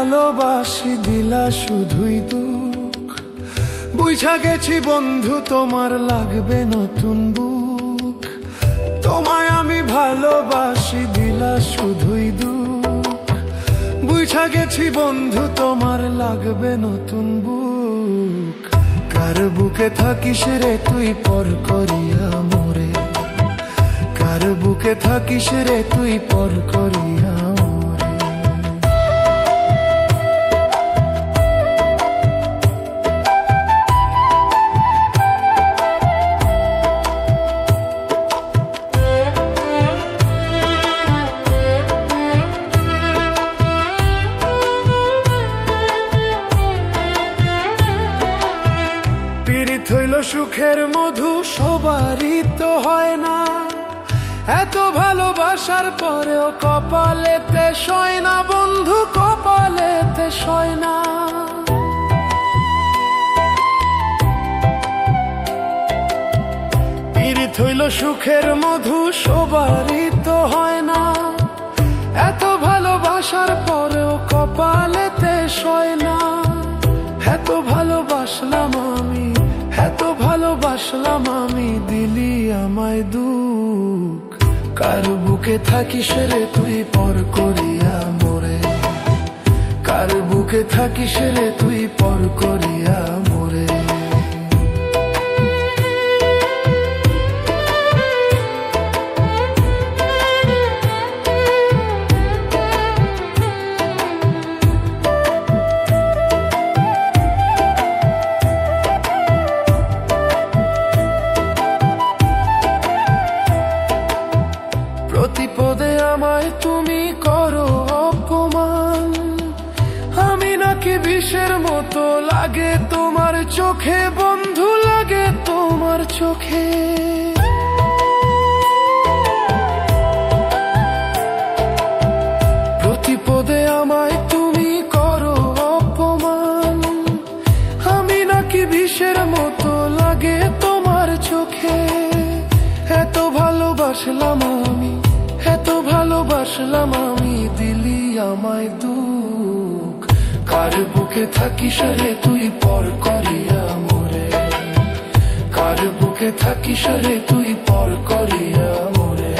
ভালোবাসি দিলা শুধুই দুঃখ, বুঝা গেছি বন্ধু তোমার লাগবে নতুন বুক। তোমায় আমি ভালোবাসি দিলা শুধুই দুঃখ, বুঝা গেছি বন্ধু তোমার লাগবে নতুন বুক। কার বুকে থাকিস রে তুই পর করিয়া মোরে, কার বুকে থাকিস রে তুই পর করিয়া মোরে। পীড়িত হইল সুখের মধু সবারই তো হয় না, এত ভালোবাসার পরেও কপালেতে সয় না বন্ধু, কপালেতে সয় না। পীড়িত হইল সুখের মধু সবারই তো হয় না, এত ভালোবাসার পরেও কপালেতে সয় না। এত ভালোবাসলাম আমি, এত ভালোবাসলাম আমি, দিলি আমায় দুঃখ। কার বুকে থাকিস রে তুই পর করিয়া মোরে, কার বুকে থাকিস রে তুই পর করিয়া মোরে। প্রতিপদে আমায় তুমি করো অপমান, আমি নাকি বিষের মতো লাগে তোমার চোখে বন্ধু, লাগে তোমার চোখে। প্রতিপদে আমায় তুমি করো অপমান, আমি নাকি বিষের মতো লাগে তোমার চোখে। এত ভালোবাসলাম আমি, এত ভালোবাসলাম আমি, দিলি আমায় দুঃখ। কার বুকে থাকিস রে তুই পর করিয়া মোরে, কার বুকে থাকিস রে তুই পর করিয়া মোরে।